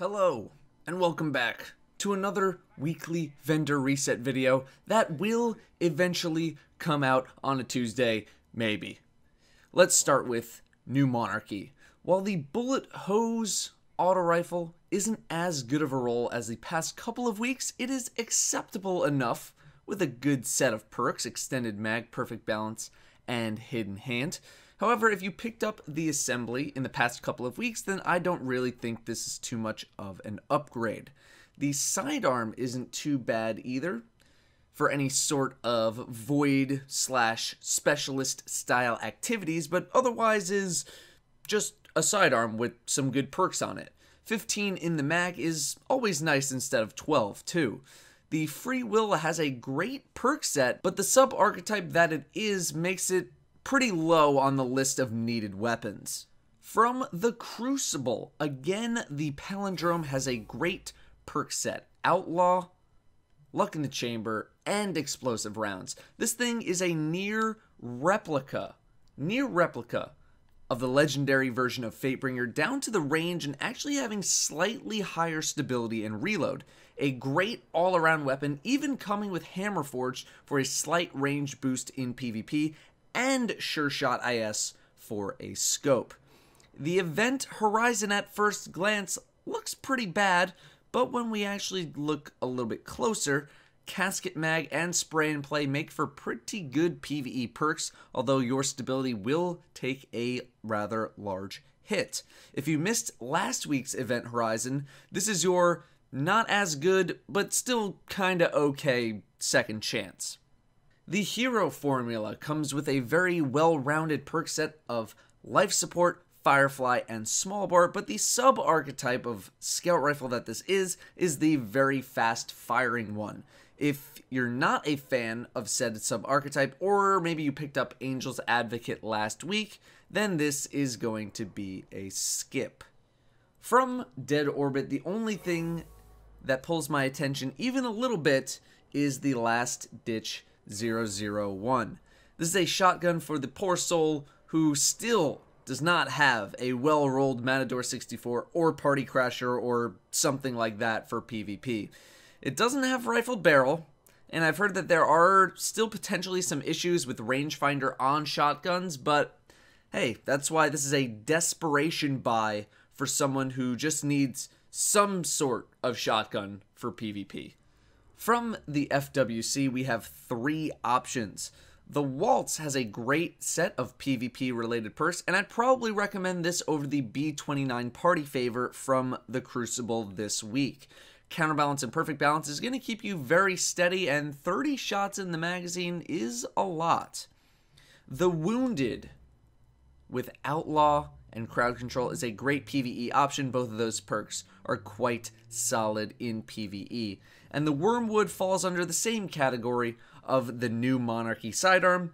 Hello, and welcome back to another weekly vendor reset video that will eventually come out on a Tuesday, maybe. Let's start with New Monarchy. While the bullet hose auto rifle isn't as good of a roll as the past couple of weeks, it is acceptable enough with a good set of perks, extended mag, perfect balance, and hidden hand. However, if you picked up the assembly in the past couple of weeks, then I don't really think this is too much of an upgrade. The sidearm isn't too bad either for any sort of void slash specialist style activities, but otherwise is just a sidearm with some good perks on it. 15 in the mag is always nice instead of 12 too. The Free Will has a great perk set, but the sub-archetype that it is makes it pretty low on the list of needed weapons. From the Crucible, again, the Palindrome has a great perk set. Outlaw, Luck in the Chamber, and Explosive Rounds. This thing is a near replica of the legendary version of Fatebringer, down to the range and actually having slightly higher stability and reload. A great all-around weapon, even coming with Hammer Forged for a slight range boost in PvP, and Sure Shot IS for a scope. The event horizon at first glance looks pretty bad, but when we actually look a little bit closer, Casket Mag and Spray and Play make for pretty good PvE perks, although your stability will take a rather large hit. If you missed last week's event horizon, this is your not as good, but still kinda okay second chance. The hero formula comes with a very well-rounded perk set of life support, Firefly, and small bore, but the sub-archetype of scout rifle that this is the very fast-firing one. If you're not a fan of said sub-archetype, or maybe you picked up Angel's Advocate last week, then this is going to be a skip. From Dead Orbit, the only thing that pulls my attention even a little bit is the PLAST-DITCH 001. This is a shotgun for the poor soul who still does not have a well-rolled Matador 64 or Party Crasher or something like that for PvP. It doesn't have rifled barrel, and I've heard that there are still potentially some issues with rangefinder on shotguns, but hey, that's why this is a desperation buy for someone who just needs some sort of shotgun for PvP. From the FWC, we have three options. The WALTZ has a great set of PvP-related perks, and I'd probably recommend this over the B29 Party Favor from the Crucible this week. Counterbalance and Perfect Balance is going to keep you very steady, and 30 shots in the magazine is a lot. The Wounded with Outlaw and Crowd Control is a great PvE option. Both of those perks are quite solid in PvE. And the Wormwood falls under the same category of the New Monarchy sidearm.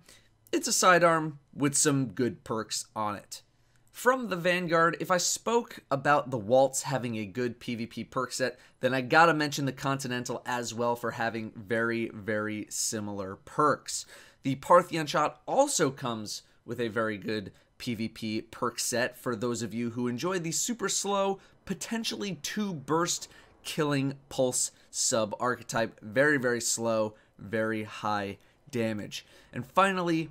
It's a sidearm with some good perks on it. From the Vanguard, if I spoke about the WALTZ having a good PvP perk set, then I gotta mention the Continental as well for having very, very similar perks. The Parthenon Shot also comes with a very good PvP perk set for those of you who enjoy the super slow, potentially 2-burst killing pulse sub-archetype. Very, very slow, very high damage. And finally,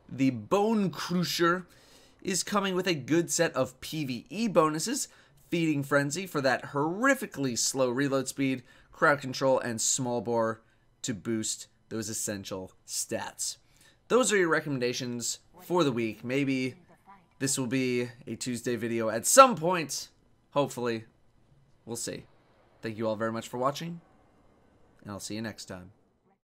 the Bone Crusher is coming with a good set of PvE bonuses. Feeding Frenzy for that horrifically slow reload speed, crowd control, and small bore to boost those essential stats. Those are your recommendations for the week. Maybe this will be a Tuesday video at some point. Hopefully. We'll see. Thank you all very much for watching, and I'll see you next time.